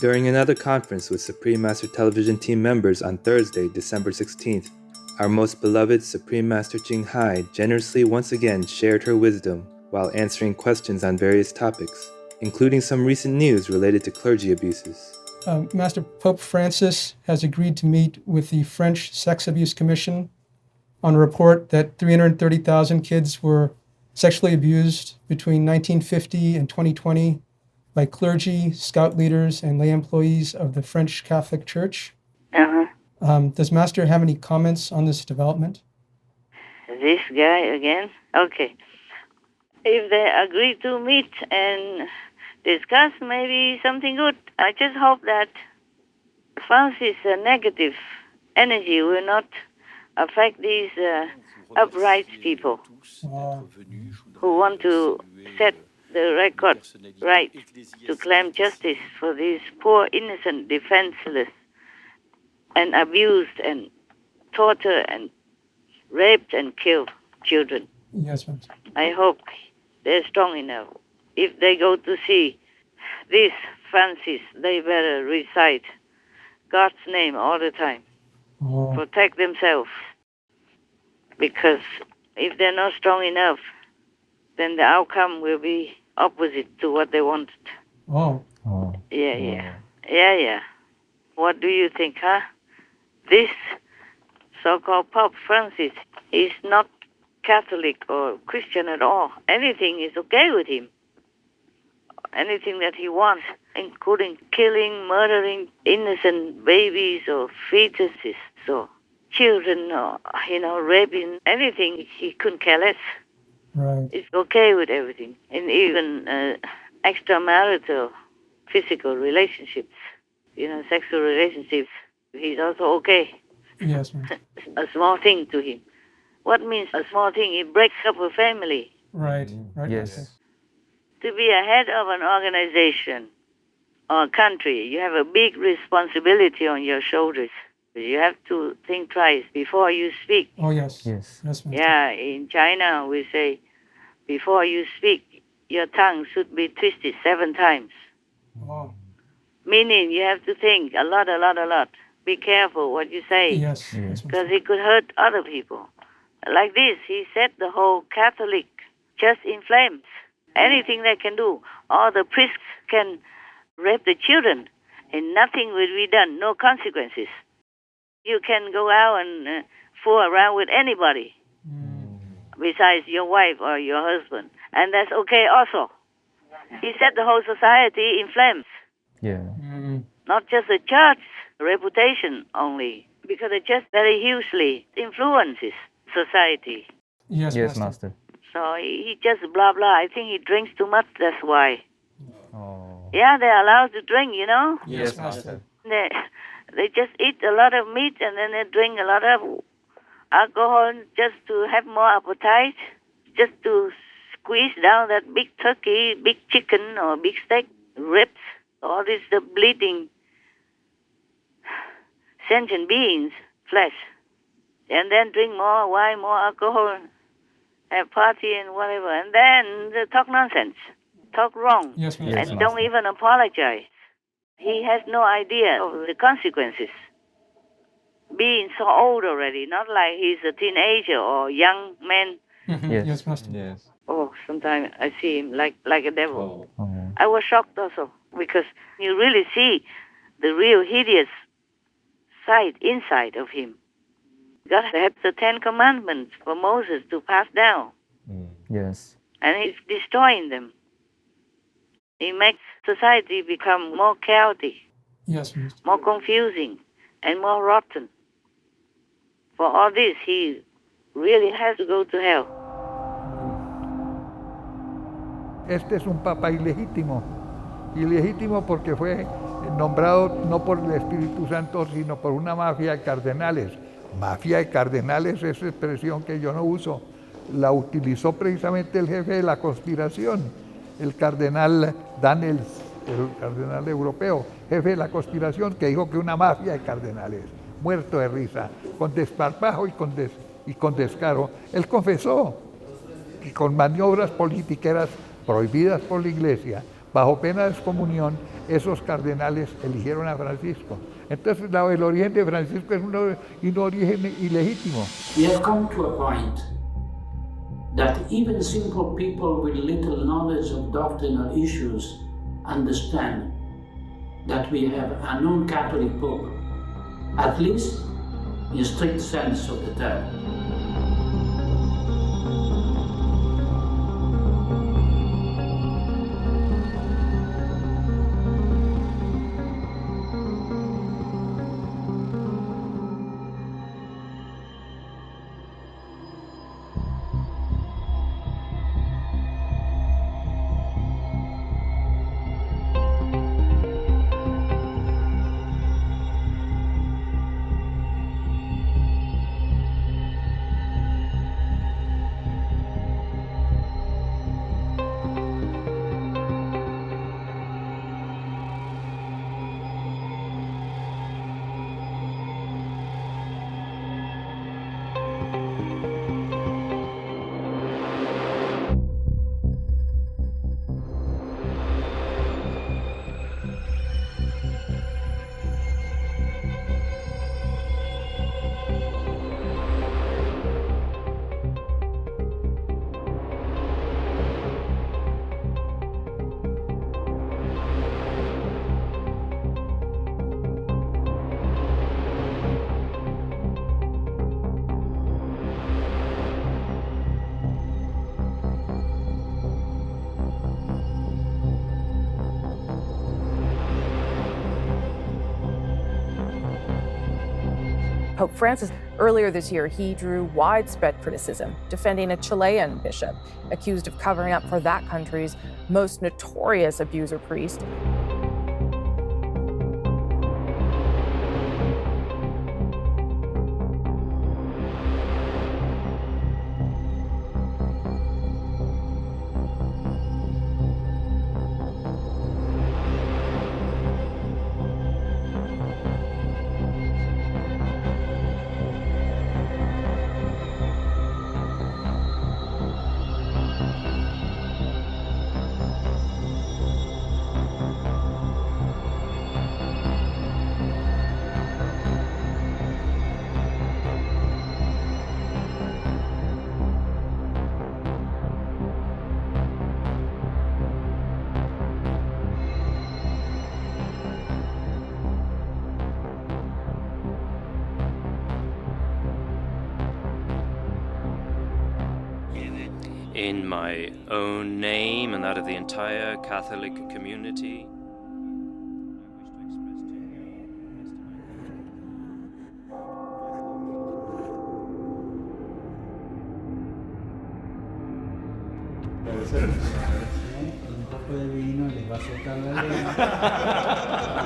During another conference with Supreme Master Television team members on Thursday, December 16th, our most beloved Supreme Master Ching Hai generously once again shared her wisdom while answering questions on various topics, including some recent news related to clergy abuses. Master Pope Francis has agreed to meet with the French Sex Abuse Commission on a report that 330,000 kids were sexually abused between 1950 and 2020 by clergy, scout leaders, and lay employees of the French Catholic Church. Does Master have any comments on this development? This guy again? Okay. If they agree to meet and discuss maybe something good, I just hope that Francis' negative energy will not affect these upright people who want to set the record right to claim justice for these poor, innocent, defenseless, and abused and tortured and raped and killed children. Yes, ma'am. I hope they're strong enough. If they go to see this Francis, they better recite God's name all the time. Protect themselves. Because if they're not strong enough, then the outcome will be opposite to what they wanted. Yeah. What do you think, huh? This so-called Pope Francis is not Catholic or Christian at all. Anything is okay with him. Anything that he wants, including killing, murdering innocent babies or fetuses or children or, raping, anything, he couldn't care less. Right. It's okay with everything. And even extramarital physical relationships, sexual relationships, he's also okay. Yes, ma'am. A small thing to him. What means a small thing? It breaks up a family. Right. Yes. To be a head of an organization or a country, you have a big responsibility on your shoulders. You have to think twice before you speak. Oh, yes. Yes. Yes, ma'am. Yeah, in China we say, before you speak, your tongue should be twisted 7 times. Oh. Meaning you have to think a lot. Be careful what you say. Yes. Because it could hurt other people. Like this, he set the whole Catholic just in flames. Anything they can do. All the priests can rape the children and nothing will be done, no consequences. You can go out and fool around with anybody besides your wife or your husband. And that's okay also. He set the whole society in flames. Yeah. Not just the church's reputation only, because the church very hugely influences society. Yes, Master. So he just blah, blah. I think he drinks too much, that's why. Oh. Yeah, they're allowed to drink, Yes, Master. They just eat a lot of meat and then they drink a lot of alcohol just to have more appetite, just to squeeze down that big turkey, big chicken or big steak, ribs, all this the bleeding sentient beings, flesh. And then drink more wine, more alcohol, have party and whatever. And then they talk nonsense, talk wrong, Yes, Master. Yes, and don't even apologize. He has no idea of the consequences. Being so old already, not like he's a teenager or young man. Yes, Master. Yes. Oh, sometimes I see him like a devil. Oh. I was shocked also because you really see the real hideous side inside of him. God had the 10 Commandments for Moses to pass down, Yes. and he's destroying them. He makes society become more chaotic, Yes, Master. more confusing, and more rotten. For all this, he really has to go to hell. Este es un papa ilegítimo porque fue nombrado no por el Espíritu Santo, sino por una mafia de cardenales. Mafia de cardenales es expresión que yo no uso, la utilizó precisamente el jefe de la conspiración, el cardenal Daniels, el cardenal europeo, jefe de la conspiración, que dijo que una mafia de cardenales, muerto de risa, con desparpajo y con descaro. Él confesó que con maniobras politiqueras prohibidas por la Iglesia, bajo pena de excomunión, esos cardenales eligieron a Francisco. Entonces el origen de Francisco es un origen ilegítimo. We have come to a point that even simple people with little knowledge of doctrinal issues understand that we have a non-Catholic Pope, at least in strict sense of the term. Pope Francis, earlier this year, he drew widespread criticism, defending a Chilean bishop accused of covering up for that country's most notorious abuser priest. In my own name and that of the entire Catholic community. Un poco de vino les va a soltar la lengua.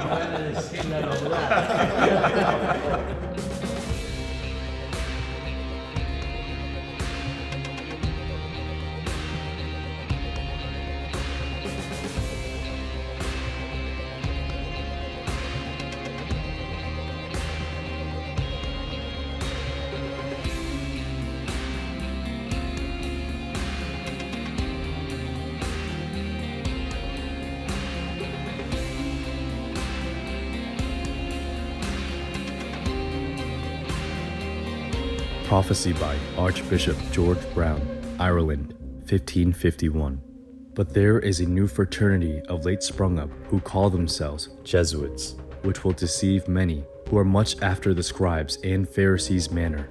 No van a decir la verdad. Prophecy by Archbishop George Brown, Ireland, 1551. But there is a new fraternity of late sprung up who call themselves Jesuits, which will deceive many who are much after the scribes and Pharisees' manner.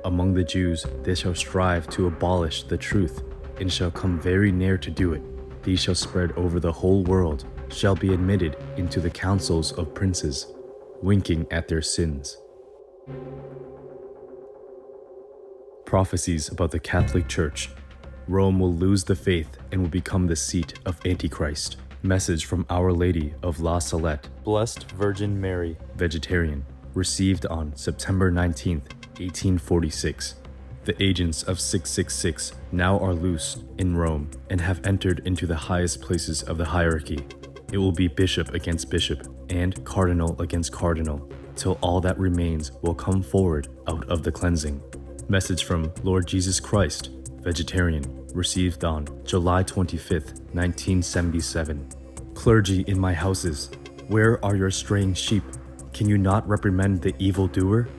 Among the Jews they shall strive to abolish the truth, and shall come very near to do it. These shall spread over the whole world, shall be admitted into the councils of princes, winking at their sins. Prophecies about the Catholic Church. Rome will lose the faith and will become the seat of Antichrist. Message from Our Lady of La Salette, Blessed Virgin Mary, vegetarian, received on September 19th, 1846. The agents of 666 now are loose in Rome and have entered into the highest places of the hierarchy. It will be bishop against bishop and cardinal against cardinal, till all that remains will come forward out of the cleansing. Message from Lord Jesus Christ, vegetarian, received on July 25th, 1977. Clergy in my houses, where are your straying sheep? Can you not reprimand the evildoer?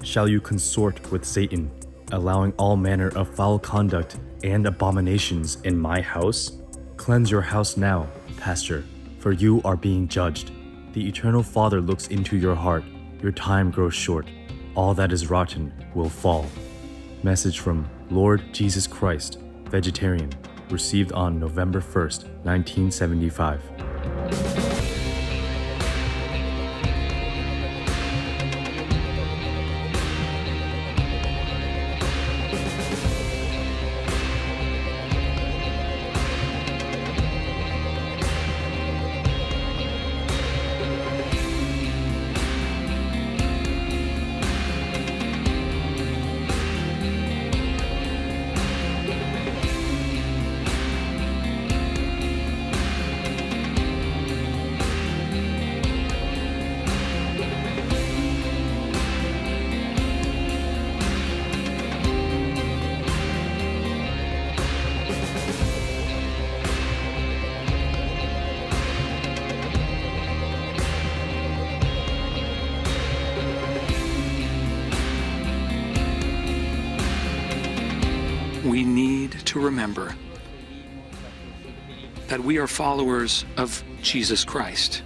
Shall you consort with Satan, allowing all manner of foul conduct and abominations in my house? Cleanse your house now, pastor, for you are being judged. The eternal Father looks into your heart. Your time grows short. All that is rotten will fall. Message from Lord Jesus Christ, vegetarian, received on November 1st, 1975. We need to remember that we are followers of Jesus Christ,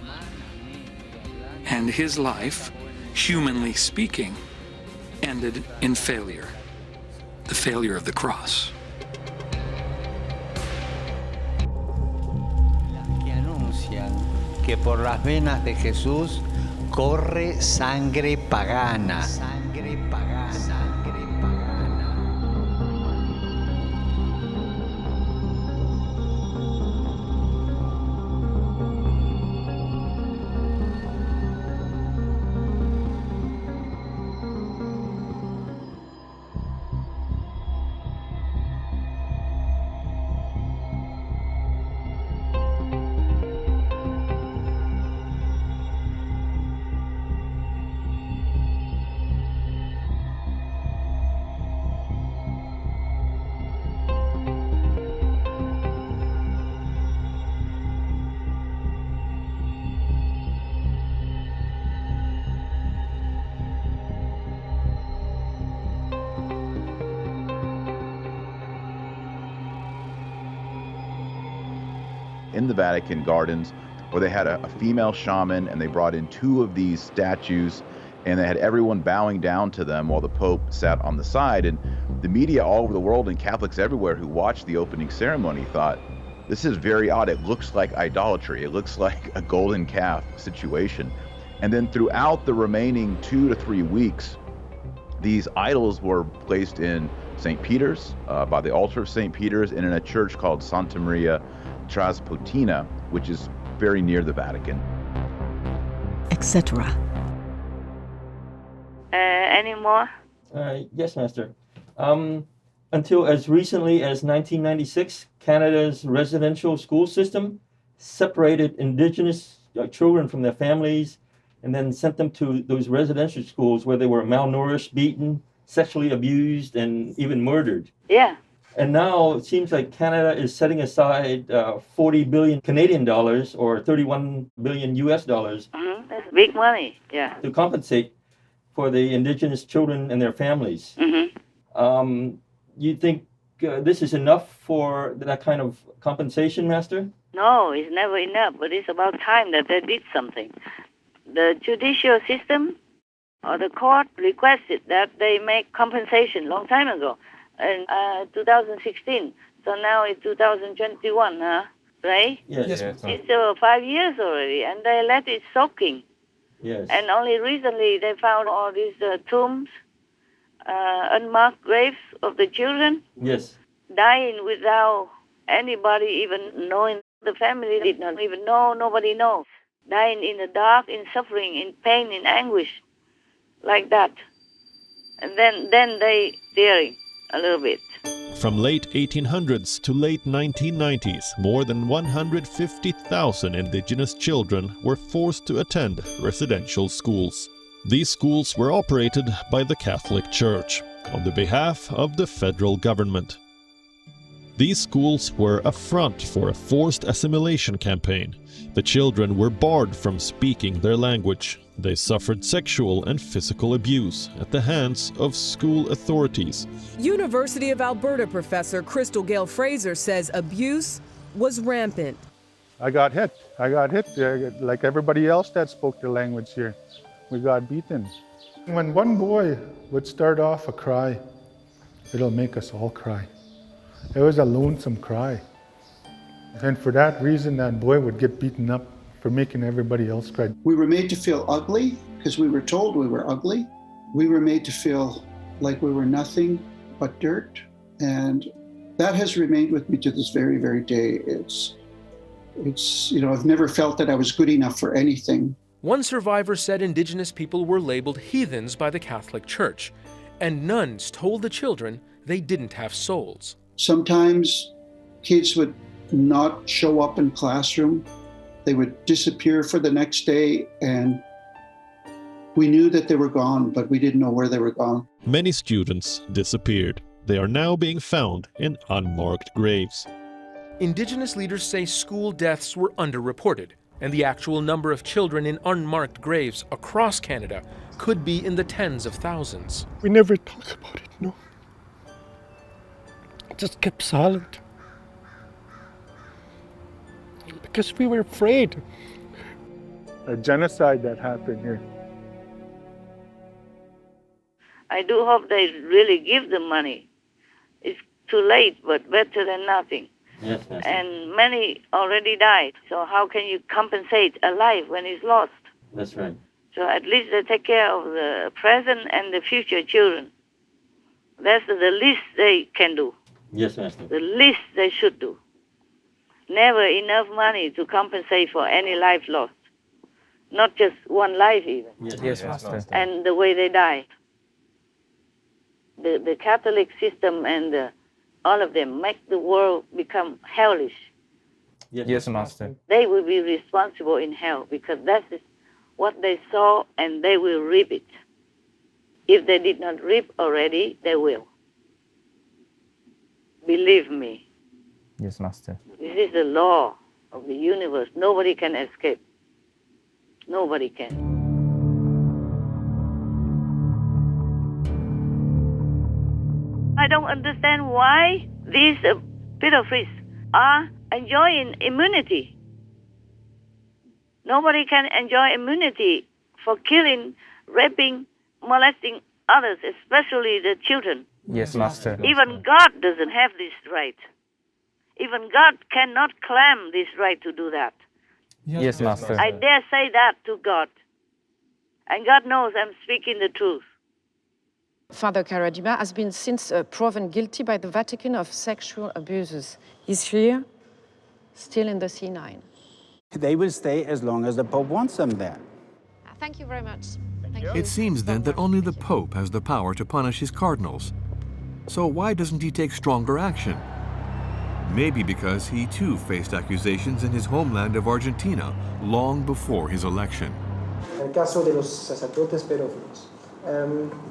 and his life, humanly speaking, ended in failure, the failure of the cross. Que anuncian que por las venas de Jesús corre sangre pagana. Sangre pagana. Sangre pagana. In the Vatican gardens, where they had a female shaman, and they brought in 2 of these statues, and they had everyone bowing down to them while the Pope sat on the side. And the media all over the world and Catholics everywhere who watched the opening ceremony thought, this is very odd. It looks like idolatry. It looks like a golden calf situation. And then throughout the remaining 2 to 3 weeks, these idols were placed in St. Peter's, by the altar of St. Peter's, and in a church called Santa Maria Traspontina, which is very near the Vatican. Etc. Any more? Yes, Master. Until as recently as 1996, Canada's residential school system separated Indigenous children from their families and then sent them to those residential schools where they were malnourished, beaten, sexually abused, and even murdered. Yeah. And now it seems like Canada is setting aside 40 billion Canadian dollars or 31 billion US dollars. Mm-hmm. That's big money, yeah. To compensate for the Indigenous children and their families. Mm-hmm. You think this is enough for that kind of compensation, Master? No, it's never enough, but it's about time that they did something. The judicial system or the court requested that they make compensation long time ago. In 2016, so now it's 2021, right? Yes. It's 5 years already, and they let it soaking. Yes. And only recently they found all these tombs, unmarked graves of the children. Yes. Dying without anybody even knowing. The family did not even know, nobody knows. Dying in the dark, in suffering, in pain, in anguish, like that. And then they daring a little bit. From late 1800s to late 1990s, more than 150,000 Indigenous children were forced to attend residential schools. These schools were operated by the Catholic Church on the behalf of the federal government. These schools were a front for a forced assimilation campaign. The children were barred from speaking their language. They suffered sexual and physical abuse at the hands of school authorities. University of Alberta professor Crystal Gale Fraser says abuse was rampant. I got hit like everybody else that spoke the language here. We got beaten. When one boy would start off a cry, it'll make us all cry. It was a lonesome cry. And for that reason, that boy would get beaten up for making everybody else cry. We were made to feel ugly because we were told we were ugly. We were made to feel like we were nothing but dirt. And that has remained with me to this very, very day. It's I've never felt that I was good enough for anything. One survivor said Indigenous people were labeled heathens by the Catholic Church, and nuns told the children they didn't have souls. Sometimes kids would not show up in classroom. They would disappear for the next day, and we knew that they were gone, but we didn't know where they were gone. Many students disappeared. They are now being found in unmarked graves. Indigenous leaders say school deaths were underreported, and the actual number of children in unmarked graves across Canada could be in the tens of thousands. We never talk about it, no. Just kept silent. Because we were afraid. A genocide that happened here. I do hope they really give the money. It's too late, but better than nothing. Yes, and many already died. So how can you compensate a life when it's lost? That's right. So at least they take care of the present and the future children. That's the least they can do. Yes, Master. The least they should do. Never enough money to compensate for any life lost. Not just one life even. Yes, Master. And the way they died. The Catholic system and all of them make the world become hellish. Yes, Master. They will be responsible in hell because that is what they saw, and they will reap it. If they did not reap already, they will. Believe me. Yes, Master. This is the law of the universe. Nobody can escape. Nobody can. I don't understand why these pedophiles are enjoying immunity. Nobody can enjoy immunity for killing, raping, molesting others, especially the children. Yes, Master. Even God doesn't have this right. Even God cannot claim this right to do that. Yes, Master. I dare say that to God. And God knows I'm speaking the truth. Father Karadima has been since proven guilty by the Vatican of sexual abuses. He's here, still in the C9. They will stay as long as the Pope wants them there. Thank you very much. It seems then that only the Pope has the power to punish his cardinals. So why doesn't he take stronger action? Maybe because he too faced accusations in his homeland of Argentina long before his election. El caso de los sacerdotes pedófilos.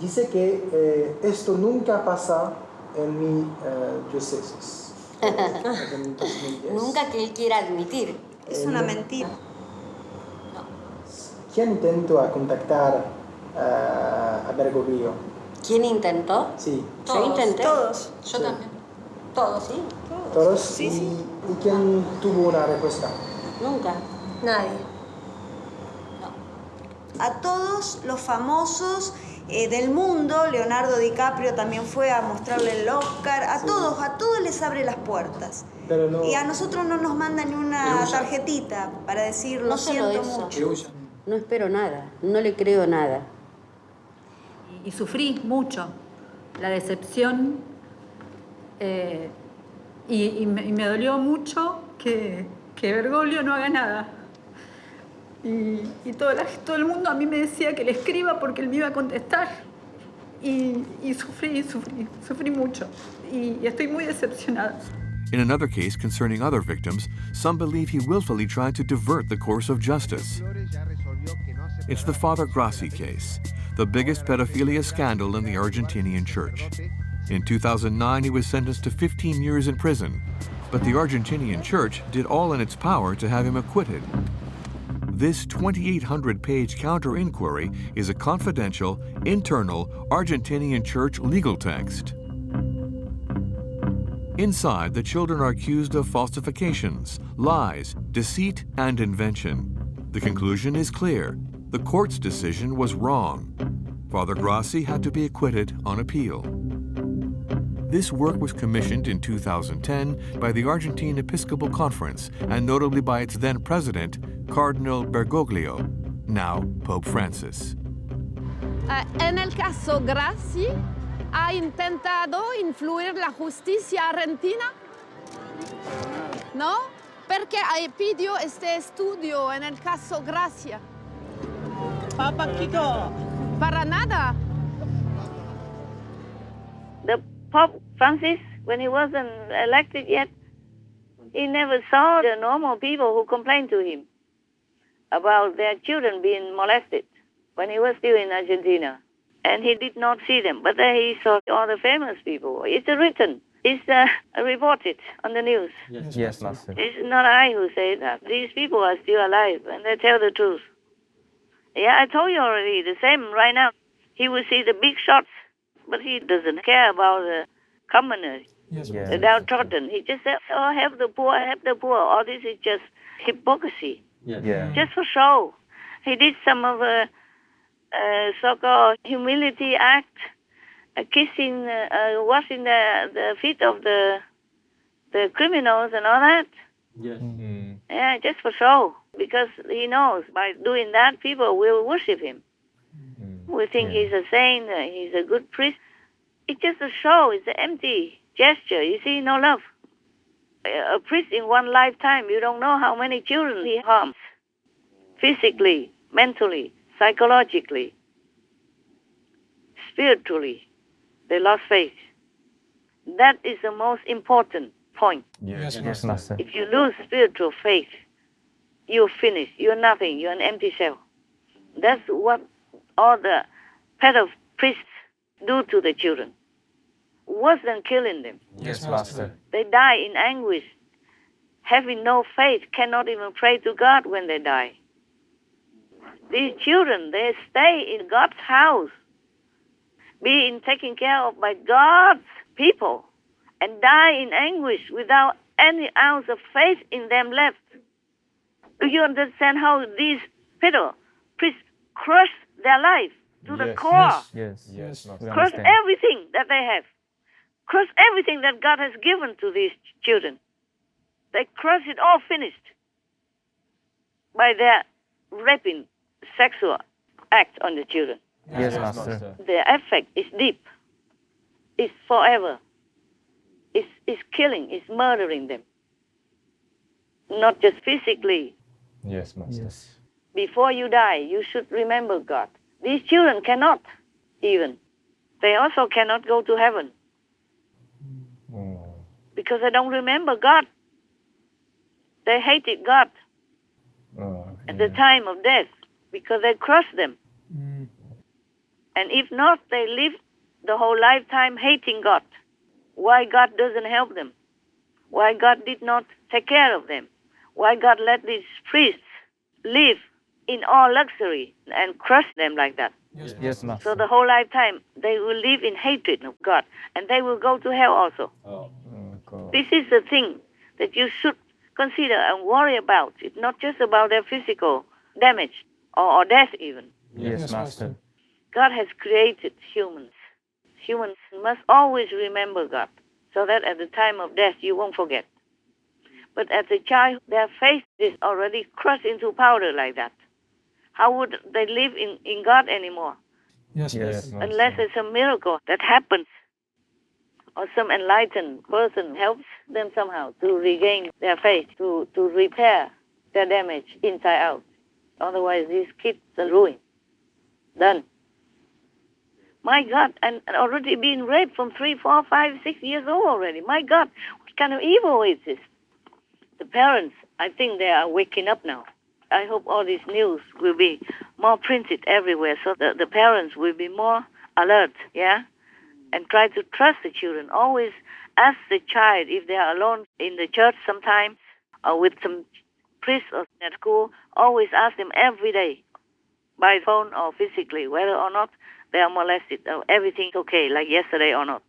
Dice que esto nunca pasa en mi diócesis. Nunca que él quiera admitir. Es una mentira. ¿Quién intentó a contactar a Bergoglio? ¿Quién intentó? Sí. Yo intenté. Todos. Yo también. Todos, sí. ¿Todos? Sí, sí. ¿Y quién tuvo una respuesta? Nunca. Nadie. A todos los famosos del mundo, Leonardo DiCaprio también fue a mostrarle el Oscar, a todos les abre las puertas. Pero no, y a nosotros no nos mandan ni una tarjetita para decir lo siento mucho. No espero nada, no le creo nada. Y sufrí mucho la decepción y me dolió mucho que Bergoglio no haga nada. Y todo el mundo a mí me decía que le escriba porque él me iba a contestar. Y sufrí mucho. Y estoy muy decepcionada. In another case concerning other victims, some believe he willfully tried to divert the course of justice. It's the Father Grassi case, the biggest pedophilia scandal in the Argentinian church. In 2009, he was sentenced to 15 years in prison, but the Argentinian church did all in its power to have him acquitted. This 2,800-page counter-inquiry is a confidential, internal Argentinian church legal text. Inside, the children are accused of falsifications, lies, deceit, and invention. The conclusion is clear. The court's decision was wrong. Father Grassi had to be acquitted on appeal. This work was commissioned in 2010 by the Argentine Episcopal Conference and notably by its then president, Cardinal Bergoglio, now Pope Francis. En el caso Grassi, ¿ha intentado influir la justicia argentina? ¿No? Perché pidió este estudio en el caso Gracia? Papa Kiko. Para nada. The Pope Francis, when he wasn't elected yet, he never saw the normal people who complained to him about their children being molested when he was still in Argentina. And he did not see them, but then he saw all the famous people. It's written, it's reported on the news. Yes, Master. It's not I who say that. These people are still alive and they tell the truth. Yeah, I told you already, the same right now. He will see the big shots, but he doesn't care about the commoners, the downtrodden. He just says, oh, help the poor, help the poor. All this is just hypocrisy. Just for show. He did some of the so-called humility act, kissing, washing the feet of the criminals and all that. Yeah, just for show. Because he knows by doing that, people will worship him. We think he's a saint, he's a good priest. It's just a show, it's an empty gesture. You see, no love. A priest in one lifetime, you don't know how many children he harms. Physically, mentally, psychologically, spiritually. They lost faith. That is the most important point. Yes, Master. If you lose spiritual faith, you're finished. You're nothing. You're an empty shell. That's what all the pedo priests do to the children. Worse than killing them. Yes, Master. They die in anguish. Having no faith, cannot even pray to God when they die. These children, they stay in God's house, being taken care of by God's people, and die in anguish without any ounce of faith in them left. Do you understand how these pedo priests crush their life to the core? Yes. Crush everything that they have. Crush everything that God has given to these children. They crush it all finished by their raping sexual act on the children. Yes, Master. The effect is deep. It's forever. It's killing, it's murdering them. Not just physically. Yes, Master. Yes. Before you die, you should remember God. These children cannot even. They also cannot go to heaven. Because they don't remember God. They hated God at the time of death because they crushed them. And if not, they live the whole lifetime hating God. Why God doesn't help them? Why God did not take care of them? Why God let these priests live in all luxury and crush them like that? Yes, Master. So the whole lifetime they will live in hatred of God, and they will go to hell also. This is the thing that you should consider and worry about. It's not just about their physical damage or death even. Yes, Master. God has created humans. Humans must always remember God, so that at the time of death you won't forget. But as a child, their faith is already crushed into powder like that. How would they live in God anymore? Yes, Unless it's a miracle that happens, or some enlightened person helps them somehow to regain their faith, to repair their damage inside out. Otherwise, these kids are ruined. Done. My God, and already being raped from 3, 4, 5, 6 years old already. My God, what kind of evil is this? The parents, I think they are waking up now. I hope all this news will be more printed everywhere so that the parents will be more alert, and try to trust the children. Always ask the child if they are alone in the church sometimes or with some priest or at school. Always ask them every day by phone or physically whether or not they are molested or everything's okay like yesterday or not.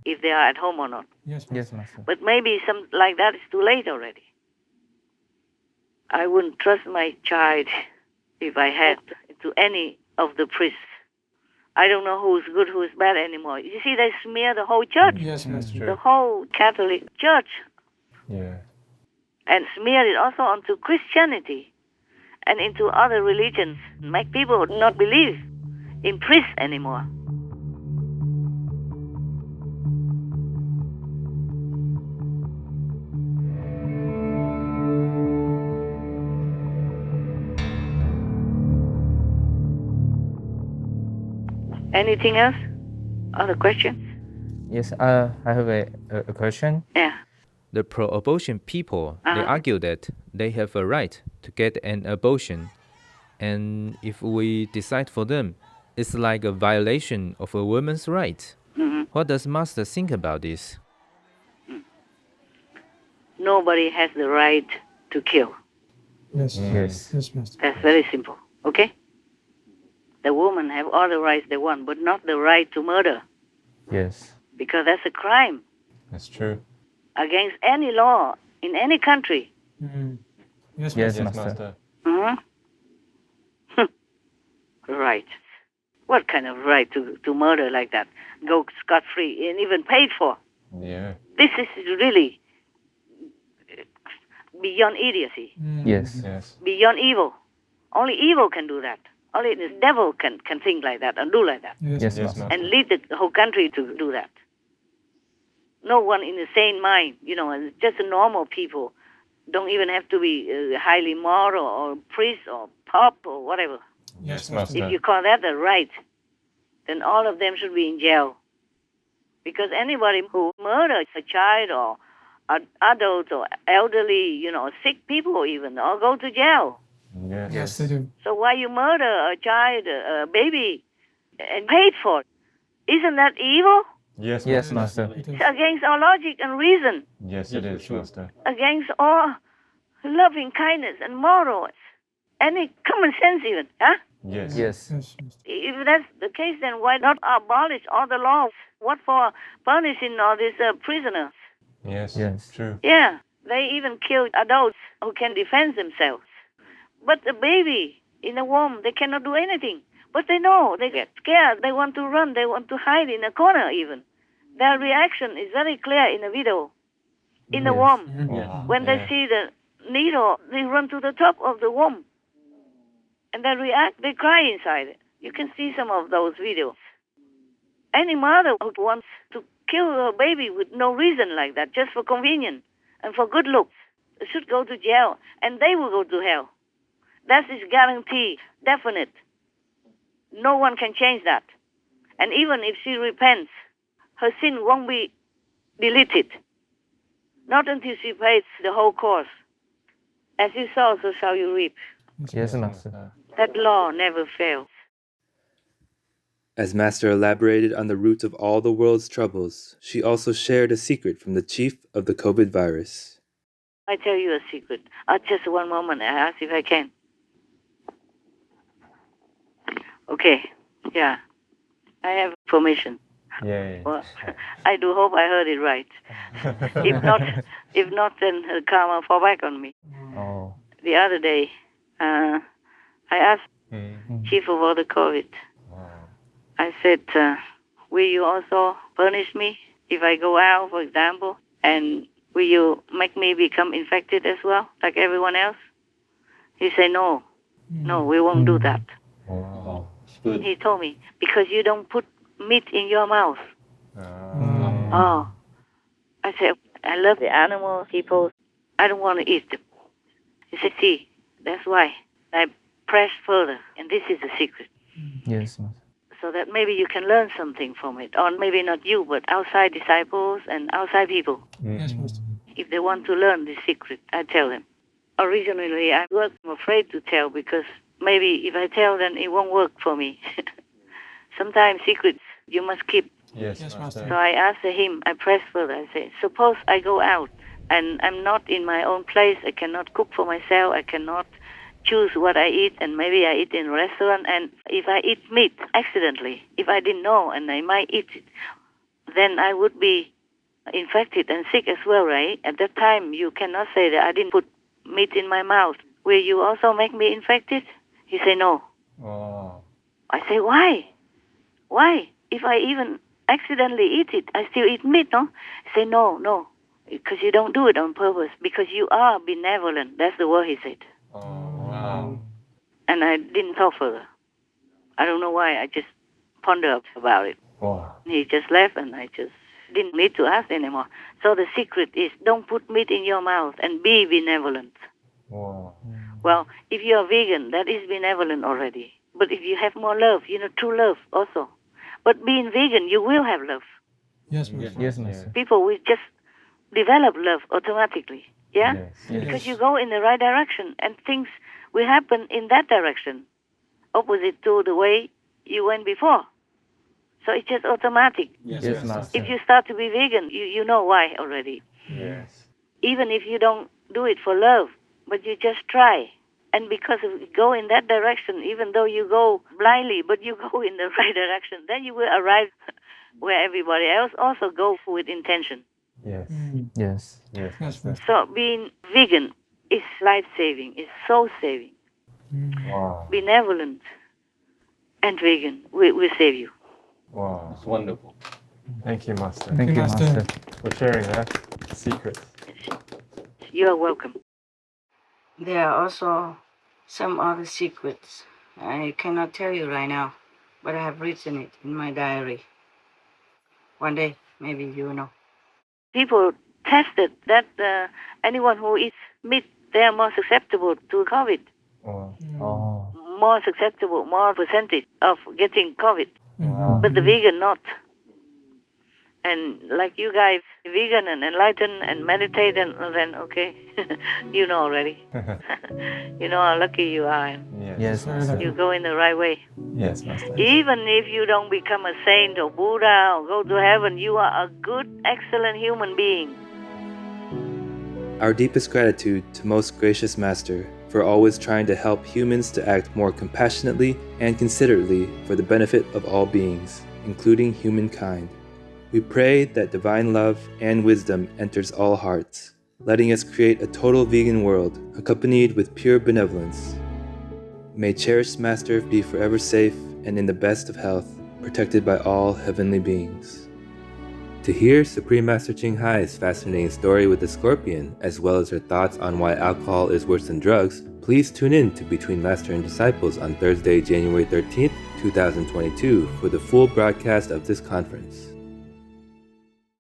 If they are at home or not. Yes, Master. But maybe some like that is too late already. I wouldn't trust my child if I had to any of the priests. I don't know who's good, who's bad anymore. You see, they smear the whole church. Yes, Master. The whole Catholic Church. Yeah. And smear it also onto Christianity and into other religions. Make people not believe in priests anymore. Anything else? Other questions? Yes, I have a question. Yeah. The pro-abortion people, they argue that they have a right to get an abortion. And if we decide for them, it's like a violation of a woman's right. What does Master think about this? Nobody has the right to kill. Yes, Master. That's very simple, okay? The women have all the rights they want, but not the right to murder. Yes. Because that's a crime That's true. against any law in any country. Yes, Master. Right. What kind of right to murder like that? Go scot-free and even paid for. Yeah. This is really beyond idiocy, Yes. beyond evil. Only evil can do that. Only the devil can think like that and do like that. Yes, Master. And lead the whole country to do that. No one in a sane mind, and just normal people, don't even have to be highly moral or priest or pope or whatever. Yes, Master. If you call that a right, then all of them should be in jail. Because anybody who murders a child or adult or elderly, sick people even, all go to jail. Yes, they do. So why you murder a child, a baby, and paid for it? Isn't that evil? Yes, Master. It's against all logic and reason, Yes, it is, Master. against all loving kindness and morals, any common sense even, huh? Yes. If that's the case, then why not abolish all the laws? What for punishing all these prisoners? Yes. True. Yeah, they even kill adults who can defend themselves. But the baby in the womb, they cannot do anything. But they know, they get scared, they want to run, they want to hide in a corner even. Their reaction is very clear in the video. In the womb, when they see the needle, they run to the top of the womb. And they react, they cry inside it. You can see some of those videos. Any mother who wants to kill her baby with no reason like that, just for convenience and for good looks, should go to jail, and they will go to hell. That is guarantee, definite. No one can change that. And even if she repents, her sin won't be deleted. Not until she pays the whole cost. As you sow, so shall you reap. Yes, Master. That law never fails. As Master elaborated on the roots of all the world's troubles, she also shared a secret from the chief of the COVID virus. I tell you a secret. Just one moment. I ask if I can. Okay. Yeah. I have permission. Yay. Well, I do hope I heard it right. If not, then karma fall back on me. Oh. The other day, I asked chief of all the COVID. I said, will you also punish me if I go out, for example? And will you make me become infected as well, like everyone else? He said, no, we won't do that. Wow. He told me, because you don't put meat in your mouth. Oh. I said, I love the animals, people. I don't want to eat them. He said, see, that's why I pressed further, and this is the secret. Yes, Master. So that maybe you can learn something from it. Or maybe not you, but outside disciples and outside people. Yes, Master. If they want to learn this secret, I tell them. Originally, I was afraid to tell because maybe if I tell, then it won't work for me. Sometimes secrets you must keep Yes, Master. So I asked him, I pressed further, I said, suppose I go out and I'm not in my own place, I cannot cook for myself, I cannot choose what I eat, and maybe I eat in a restaurant, and if I eat meat accidentally, if I didn't know and I might eat it, then I would be infected and sick as well, right? At that time, you cannot say that I didn't put meat in my mouth. Will you also make me infected? He said, no. Oh. I say, why? Why? If I even accidentally eat it, I still eat meat, no? He said, no, because you don't do it on purpose, because you are benevolent. That's the word he said. Oh, wow. And I didn't talk further. I don't know why, I just pondered about it. Wow. He just left, and I just didn't need to ask anymore. So the secret is, don't put meat in your mouth and be benevolent. Wow. Well, if you're vegan, that is benevolent already. But if you have more love, true love also. But being vegan, you will have love. Yes, Master. Yes, Master. People will just develop love automatically. Yeah? Yes. Because you go in the right direction and things will happen in that direction, opposite to the way you went before. So it's just automatic. Yes, Master. If you start to be vegan, you know why already. Yes. Even if you don't do it for love, but you just try. And because you go in that direction, even though you go blindly, but you go in the right direction, then you will arrive where everybody else also go with intention. Yes. Yes. Yes, Master. So being vegan is life-saving, is soul-saving. Wow. Benevolent and vegan will save you. Wow. It's wonderful. Thank you, Master. Thank you, Master. For sharing that secret. You are welcome. There are also some other secrets. I cannot tell you right now, but I have written it in my diary. One day, maybe you will know. People tested that anyone who eats meat, they are more susceptible to COVID. Oh. More susceptible, more percentage of getting COVID. Wow. But the vegan not. And like you guys, vegan and enlightened and meditate, and then okay, you know already. You know how lucky you are. Yes, Master. You go in the right way. Yes, Master. Even if you don't become a saint or Buddha or go to heaven, you are a good, excellent human being. Our deepest gratitude to Most Gracious Master for always trying to help humans to act more compassionately and considerately for the benefit of all beings, including humankind. We pray that divine love and wisdom enters all hearts, letting us create a total vegan world accompanied with pure benevolence. May cherished Master be forever safe and in the best of health, protected by all heavenly beings. To hear Supreme Master Ching Hai's fascinating story with the scorpion, as well as her thoughts on why alcohol is worse than drugs, please tune in to Between Master and Disciples on Thursday, January 13th, 2022 for the full broadcast of this conference.